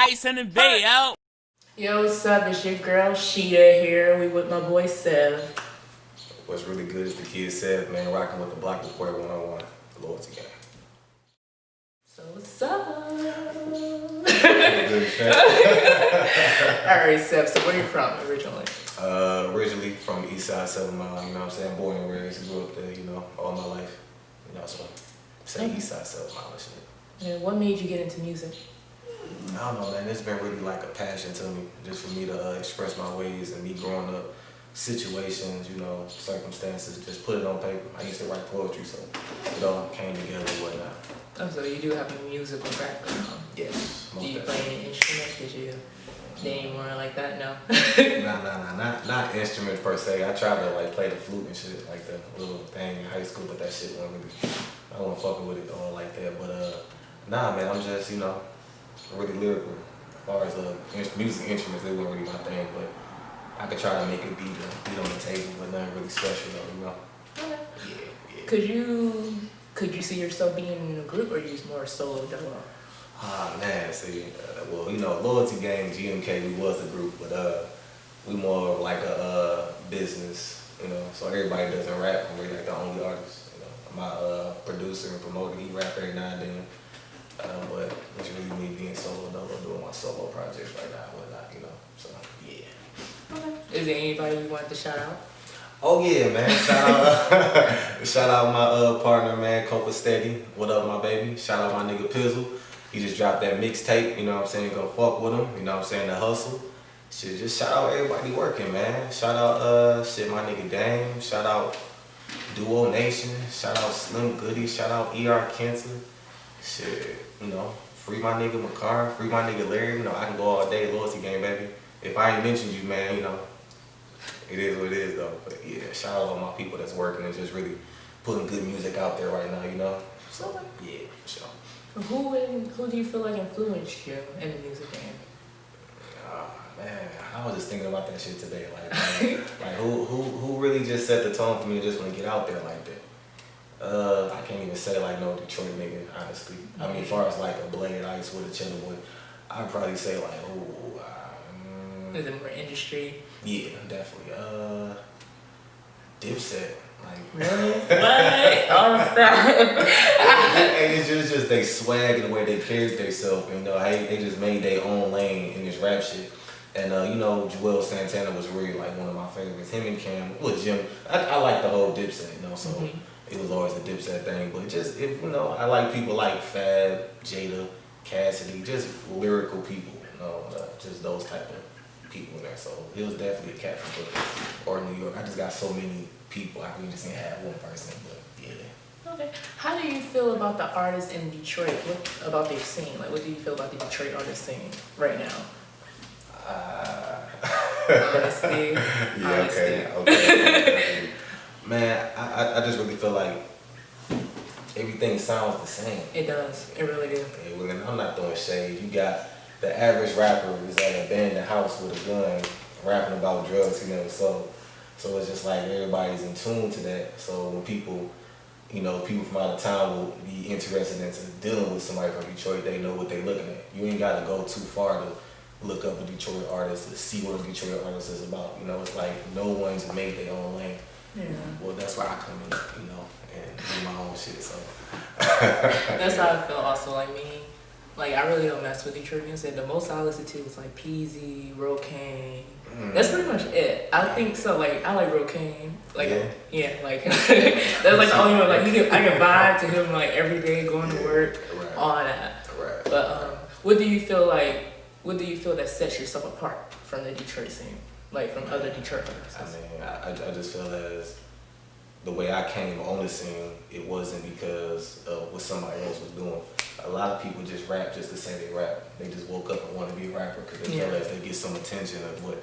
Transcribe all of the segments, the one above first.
Ice in the bay, yo. Yo, what's up? It's your girl Sheeta here. We with my boy Sev. What's really good is the kid Sev, man, rocking with the Block Report 101, the loyalty game. So what's up? Good chat. Alright, Sev, so where you from originally? Originally from East Side, 7 Mile, you know what I'm saying? Born and raised, grew up there, you know, all my life. You know, so say East Side, 7 Mile and shit. And what made you get into music? I don't know, man. It's been really like a passion to me, just for me to express my ways and me growing up, situations, you know, circumstances, just put it on paper. I used to write poetry, so it all came together and whatnot. Oh, so you do have a musical background. Yes, Do you most play any instruments? Did you do any more like that? No. not instruments per se. I tried to like play the flute and shit, like the little thing in high school, but that shit wasn't really, I wasn't fucking with it all like that. But nah, man, I'm just, you know, really lyrical. As far as music instruments, they weren't really my thing, but I could try to make it beat on the table, but nothing really special though, you know. Okay. Yeah. Could you see yourself being in a group, or you more solo dolo? Ah man, see, well, you know, loyalty game, GMK, we was a group, but we more of like a business, you know. So everybody doesn't rap, and we're like the only artists. You know, my producer and promoter, he rap every now and then. But it's really me being solo dolo, doing my solo projects right now, whatnot, you know. So yeah. Okay. Is there anybody you want to shout out? Oh yeah, man. Shout out my partner, man, Copa Steady. What up, my baby? Shout out my nigga Pizzle. He just dropped that mixtape, you know what I'm saying? Go fuck with him, you know what I'm saying? The hustle. Shit, just shout out everybody working, man. Shout out shit, my nigga Dame. Shout out Duo Nation. Shout out Slim Goody. Shout out ER Kenton. Shit, you know, free my nigga McCarr, free my nigga Larry. You know, I can go all day, loyalty game, baby. If I ain't mentioned you, man, you know, it is what it is, though. But yeah, shout out all my people that's working and just really putting good music out there right now, you know. So yeah, for sure. Who do you feel like influenced you in the music game? Man, I was just thinking about that shit today. Like who really just set the tone for me to just want to get out there like that? I can't even say like no Detroit nigga, honestly. I mean, as far as like a Blade Ice with a Cheddar Boy, I'd probably say like, Is it more industry? yeah, definitely. Dipset. Like, really? What? All the stuff. it's just they swag and the way they carried themselves. You know, they just made their own lane in this rap shit. And you know, Joel Santana was really like one of my favorites. Him and Cam, well, Jim. I like the whole Dipset, you know. So it was always a Dipset thing. But just if you know, I like people like Fab, Jada, Cassidy, just lyrical people. You know, just those type of people in there. So it was definitely a cat from Brooklyn or New York. I just got so many people. I really just didn't have one person, but yeah. Okay. How do you feel about the artists in Detroit? What about their scene? Like, what do you feel about the Detroit artist scene right now? Honesty. Yeah, okay. Man, I just really feel like everything sounds the same. It does. It really does. Okay, well, and I'm not throwing shade. You got the average rapper who's at an abandoned house with a gun rapping about drugs he never sold. So it's just like everybody's in tune to that. So when people, you know, people from out of town will be interested into dealing with somebody from Detroit, they know what they're looking at. You ain't got to go too far to look up a Detroit artist to see what a Detroit artist is about. You know, it's like no one's made their own lane. Yeah. Well, that's why I come in, you know, and do my own shit. So that's how I feel. Also, like me, like I really don't mess with Detroit music. The most I listen to is like Peasy, Rocaine. That's pretty much it. I think so. Like I like Rocaine. Like yeah, like that's like the only one. Like I can vibe to him like every day going to work, all that. Right. But what do you feel like? What do you feel that sets yourself apart from the Detroit scene, like from other Detroit artists? I mean, I just feel as the way I came on the scene, it wasn't because of what somebody else was doing. A lot of people just rap just to say they rap. They just woke up and want to be a rapper because they feel as they get some attention of what.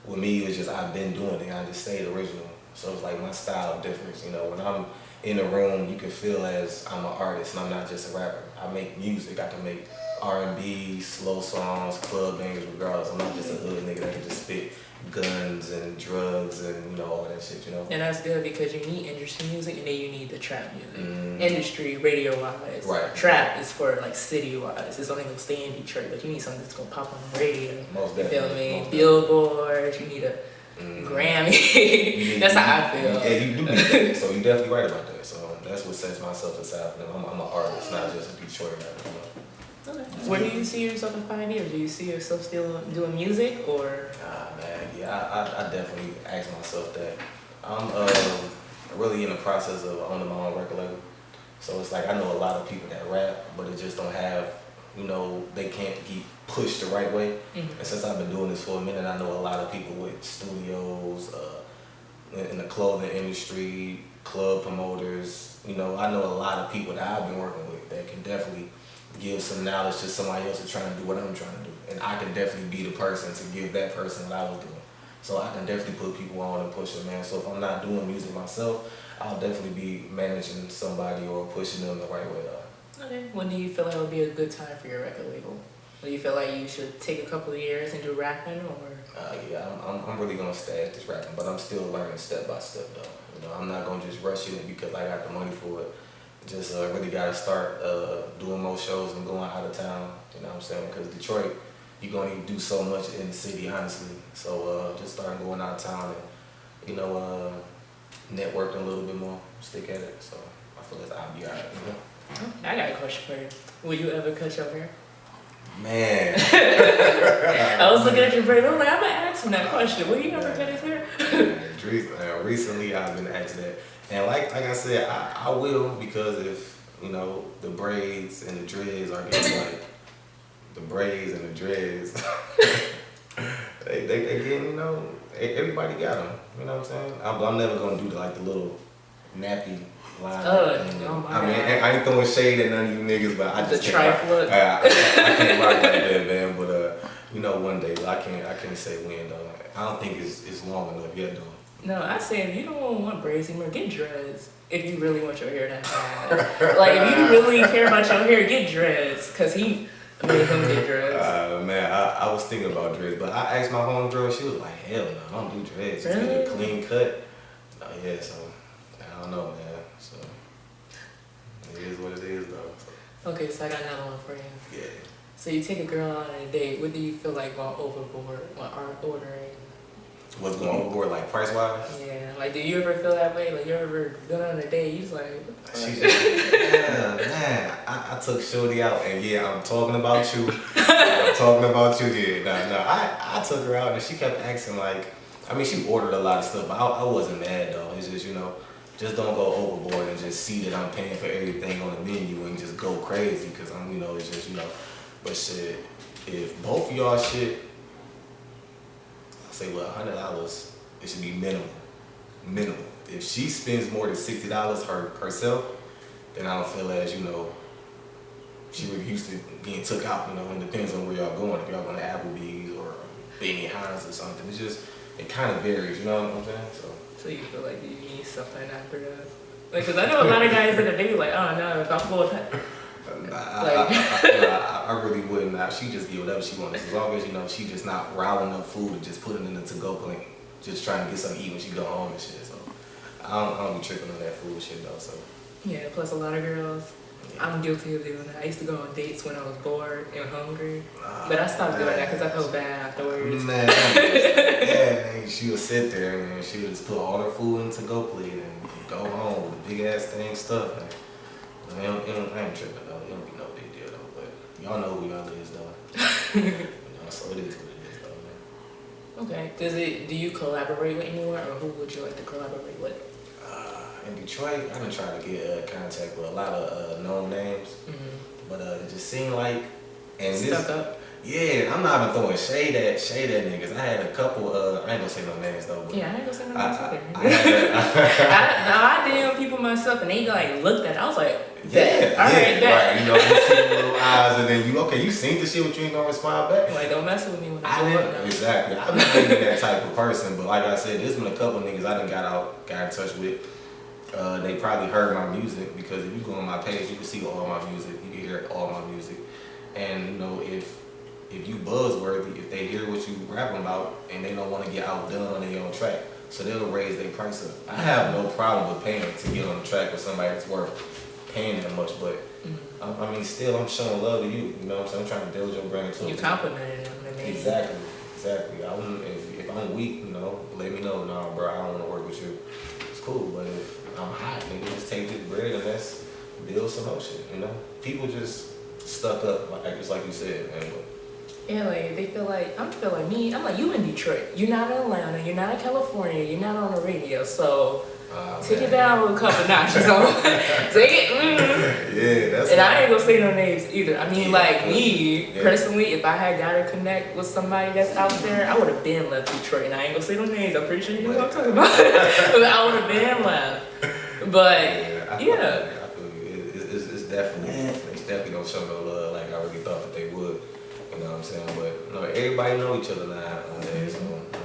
With me, it's just I've been doing it. I just stayed original. So it's like my style difference. You know, when I'm in a room, you can feel as I'm an artist and I'm not just a rapper. I make music. I can make R&B, slow songs, club bangers, regardless. I'm not just a hood nigga that can just spit guns and drugs and all that shit, And that's good because you need industry music and then you need the trap music. Industry, radio wise. Right. Trap is for like city wise. It's only gonna stay in Detroit, but you need something that's gonna pop on the radio. Most you feel me? Most Billboard, you need a Grammy. That's how I feel. Yeah, you do need that. So you're definitely right about that. So that's what sets myself aside. I'm an artist, not just a Detroit rapper. Okay. Where do you see yourself in 5 years? Do you see yourself still doing music or? Man, yeah, I definitely ask myself that. I'm really in the process of owning my own record label. So it's like I know a lot of people that rap, but it just don't have, they can't get pushed the right way. And since I've been doing this for a minute, I know a lot of people with studios, in the clothing industry, club promoters. I know a lot of people that I've been working with that can definitely give some knowledge to somebody else who's trying to do what I'm trying to do. And I can definitely be the person to give that person what I was doing. So I can definitely put people on and push them, man. So if I'm not doing music myself, I'll definitely be managing somebody or pushing them the right way. Okay. When do you feel like would be a good time for your record label? Do you feel like you should take a couple of years and do rapping or? Yeah, I'm really gonna stay at this rapping, but I'm still learning step by step though. I'm not gonna just rush it because I got the money for it. Just really gotta start doing more shows and going out of town. You know what I'm saying? Because Detroit, you're gonna need to do so much in the city, honestly. So just start going out of town and networking a little bit more, stick at it. So I feel like I'll be alright. I got a question for you. Will you ever cut your hair? Man. I was looking at your brain. I'm like, I'm gonna ask him that question. Will you ever cut his hair? Recently, I've been asked that. And like I said, I will, because if, the braids and the dreads are getting like, the braids and the dreads, they getting, everybody got them, you know what I'm saying? I'm never going to do the little nappy line. Oh I mean, I ain't throwing shade at none of you niggas, but I just can't rock, I can't rock like that, man. But, one day, but I can't say when, though. I don't think it's long enough yet, though. No, I say if you don't want braids anymore, get dreads. If you really want your hair that bad. Like, if you really care about your hair, get dreads. Because he made him get dreads. Man, I was thinking about dreads, but I asked my homegirl, she was like, hell no, I don't do dreads. Just get a clean cut. Yeah, so, I don't know, man. So, it is what it is, though. So. Okay, so I got another one for you. Yeah. So you take a girl out on a date. What do you feel like while overboard, while ordering? What's going overboard, like price-wise? Yeah, like do you ever feel that way? Like you ever been on a date, you just like, yeah, man, I took Shorty out, and yeah, I'm talking about you. I'm talking about you here. I took her out, and she kept asking, like, I mean, she ordered a lot of stuff, but I wasn't mad, though. It's just, just don't go overboard and just see that I'm paying for everything on the menu and just go crazy, because I'm, it's just, but shit, if both of y'all shit, say, well, $100, it should be minimum. Minimum. If she spends more than $60 herself, then I don't feel as, she really used to being took out, and it depends on where y'all going. If y'all going to Applebee's or Benihana's or something, it kind of varies, you know what I'm saying? So you feel like you need stuff like that for us? Like, because I know a lot of guys in the day like, oh no, if I'm going to... I really wouldn't. She just get whatever she wants. As long as, she just not riling up food and just putting it in the to-go plate. Just trying to get something to eat when she go home and shit. So I don't be tripping on that food shit though. So yeah, plus a lot of girls. Yeah. I'm guilty of doing that. I used to go on dates when I was bored and hungry, but I stopped doing that because I felt bad afterwards. Man, she would sit there and she would just put all her food in to-go plate and go home with a big ass thing stuff. I ain't tripping though. It don't be no big deal though. But y'all know who y'all is though. So it is what it is though, man. Okay. Do you collaborate with anyone, or who would you like to collaborate with? In Detroit, I've been trying to get contact with a lot of known names, but it just seemed like stuck up. Yeah, I'm not even throwing shade at niggas. I had a couple. I ain't gonna say no names though. But yeah, I ain't gonna say no names either. I DM people myself, and they like looked at it. I was like, yeah, all right, right. You see the little eyes, and then you seen the shit, but you ain't gonna respond back. Like, don't mess with me when I go up. Exactly. I'm not even that type of person, but like I said, there's been a couple niggas I done got in touch with. They probably heard my music, because if you go on my page, you can see all my music. You can hear all my music. And you know, if you buzzworthy, if they hear what you rapping about and they don't want to get outdone on their own track, so they'll raise their price up. I have no problem with paying to get on the track with somebody that's worth paying that much, but I mean, still, I'm showing love to you. You know what I'm saying? I'm trying to build your brand too. You complimented them. Exactly. If I'm weak, you know, let me know. Nah, bro, I don't want to work with you. It's cool, but if I'm hot, nigga, just take this bread and let's build some more shit. You know, people just stuck up, just like you said, man. Yeah, like they feel like me. I'm like, you in Detroit. You're not in Atlanta. You're not in California. You're not on the radio. So take it down with a couple notches. Take it. Yeah, that's. And I ain't gonna say no names either. I mean, me personally, if I had gotta connect with somebody that's out there, I would have been left Detroit. And I ain't gonna say no names. I'm pretty sure you know what I'm talking about. But I would have been left. But I feel you. It's definitely don't show no love like I really thought that they would. You know what I'm saying? But no, everybody know each other now. So,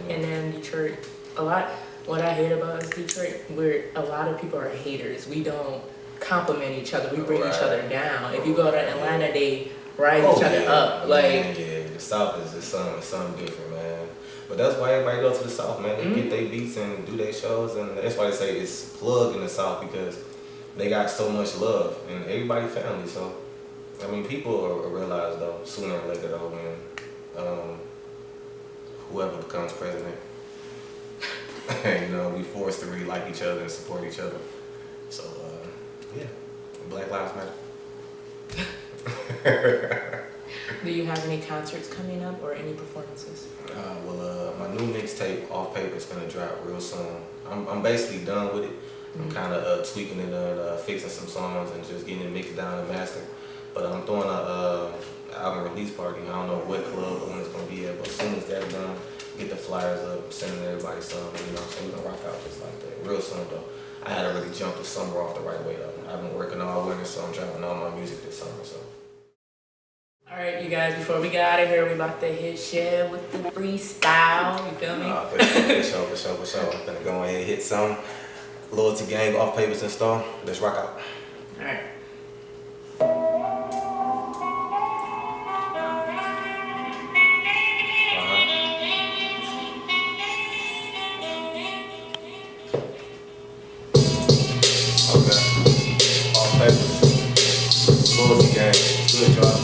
And then Detroit, what I hate about is Detroit, where a lot of people are haters. We don't compliment each other. We bring each other down. If you go to Atlanta, they rise each other up. The South is something different, man. But that's why everybody go to the South, man. They get their beats and do their shows, and that's why they say it's plugged in the South, because they got so much love and everybody family. So I mean, people will realize though sooner or later though when whoever becomes president, you know, we forced to really like each other and support each other. So yeah, Black Lives Matter. Do you have any concerts coming up or any performances? My new mixtape, Off Paper, is gonna drop real soon. I'm basically done with it. I'm kind of tweaking it and fixing some songs and just getting it mixed down and mastered. But I'm throwing a album release party. I don't know what club or when it's gonna be at, but as soon as that's done, get the flyers up, sending everybody some, you know, so we're gonna rock out just like that. Real soon though. I had to really jump the summer off the right way though. I've been working all winter, so I'm dropping all my music this summer. So. All right, you guys. Before we get out of here, we about to hit Sev with the freestyle. You feel me? For sure. I'm gonna go ahead and hit some. Loyalty Gang, Off Papers install. Let's rock out. All right. Loyalty Gang, good y'all.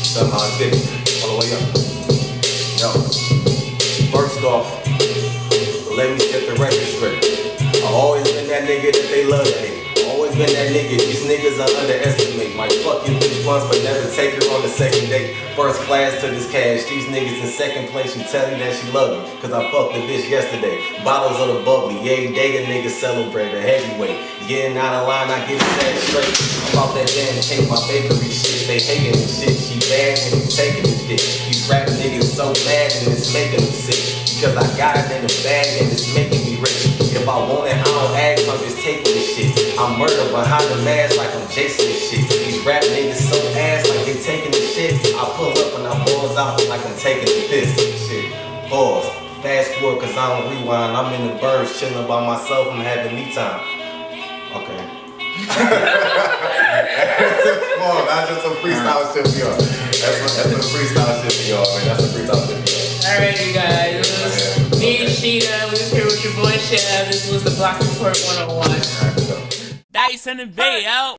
Somehow I did it. All the way up. Yo. First off, let me set the record straight. I always been that nigga that they love to hate. Always been that nigga, these niggas I underestimate. Might fuck you bitch once, but never take her on the second date. First class to this cash, these niggas in second place. You tell me that she love me, cause I fucked the bitch yesterday. Bottles of the bubbly, every day a nigga celebrate a heavyweight. Getting out of line, I get that straight. I'm off that damn cake, my bakery shit. They hating this shit, she bad and you taking the dick. These rap niggas so mad and it's making them sick. Because I got it in the bag and it's making me rich. If I want it, I don't ask, I'm just taking this shit. I'm murder behind the mask like I'm Jason and shit. These rap niggas so ass like they taking the shit. I pull up and I balls out like I'm taking the piss. Shit. Pause. Fast forward cause I don't rewind. I'm in the birds chilling by myself. I'm having me time. Okay. That's just a freestyle shit for y'all. That's a freestyle shit for y'all, man. That's a freestyle shit for y'all. Alright, you guys. This was me and Sheeta. We was here with your boy Sev. This was the Block Report 101. Dice in the bay, yo.